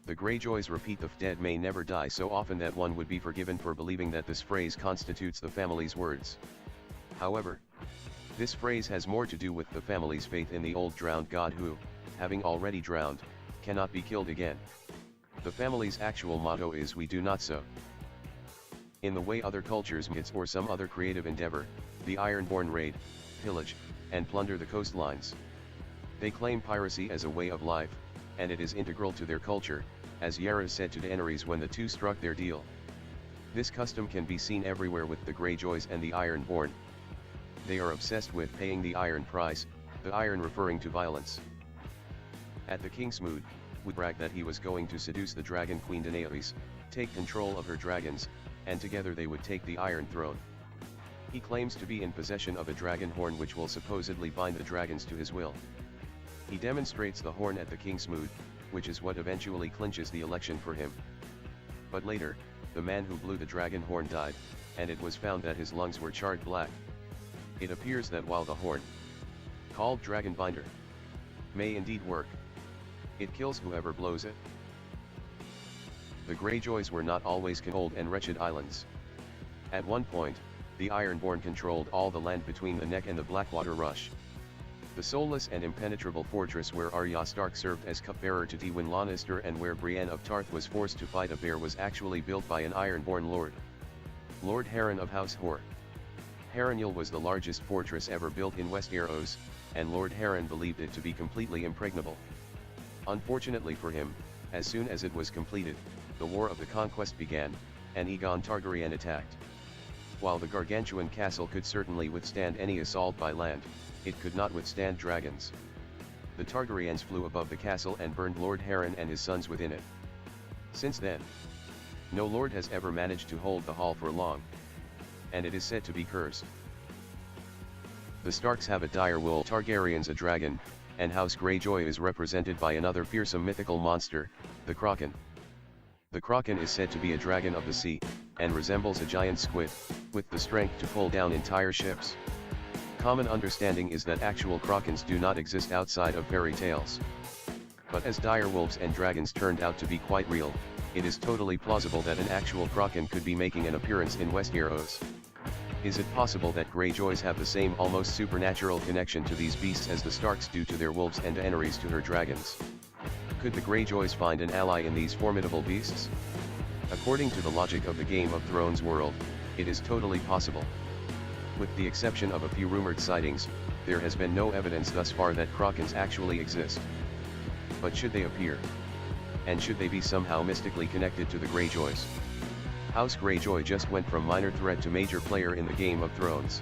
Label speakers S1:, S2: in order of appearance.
S1: The Greyjoys repeat the dead may never die so often that one would be forgiven for believing that this phrase constitutes the family's words. However, this phrase has more to do with the family's faith in the old drowned god who, having already drowned, cannot be killed again. The family's actual motto is "We do not so." In the way other cultures myths or some other creative endeavor, the Ironborn raid, pillage, and plunder the coastlines. They claim piracy as a way of life, and it is integral to their culture, as Yara said to Daenerys when the two struck their deal. This custom can be seen everywhere with the Greyjoys and the Ironborn. They are obsessed with paying the iron price, the iron referring to violence. At the King's Mood, would brag that he was going to seduce the Dragon Queen Daenerys, take control of her dragons, and together they would take the Iron Throne. He claims to be in possession of a dragon horn which will supposedly bind the dragons to his will. He demonstrates the horn at the King's Mood, which is what eventually clinches the election for him. But later, the man who blew the dragon horn died, and it was found that his lungs were charred black. It appears that while the horn, called Dragon Binder, may indeed work, it kills whoever blows it. The Greyjoys were not always cold and wretched islands. At one point, the Ironborn controlled all the land between the Neck and the Blackwater Rush. The soulless and impenetrable fortress where Arya Stark served as cupbearer to Tywin Lannister and where Brienne of Tarth was forced to fight a bear was actually built by an Ironborn lord. Lord Harren of House Hor. Harrenhal was the largest fortress ever built in Westeros, and Lord Harren believed it to be completely impregnable. Unfortunately for him, as soon as it was completed, the War of the Conquest began, and Aegon Targaryen attacked. While the gargantuan castle could certainly withstand any assault by land, it could not withstand dragons. The Targaryens flew above the castle and burned Lord Harren and his sons within it. Since then, no lord has ever managed to hold the hall for long, and it is said to be cursed. The Starks have a direwolf, Targaryens a dragon, and House Greyjoy is represented by another fearsome mythical monster, the Kraken. The Kraken is said to be a dragon of the sea, and resembles a giant squid, with the strength to pull down entire ships. Common understanding is that actual Krakens do not exist outside of fairy tales. But as direwolves and dragons turned out to be quite real, it is totally plausible that an actual Kraken could be making an appearance in Westeros. Is it possible that Greyjoys have the same almost supernatural connection to these beasts as the Starks do to their wolves and Daenerys to her dragons? Could the Greyjoys find an ally in these formidable beasts? According to the logic of the Game of Thrones world, it is totally possible. With the exception of a few rumored sightings, there has been no evidence thus far that Krakens actually exist. But should they appear? And should they be somehow mystically connected to the Greyjoys? House Greyjoy just went from minor threat to major player in the Game of Thrones.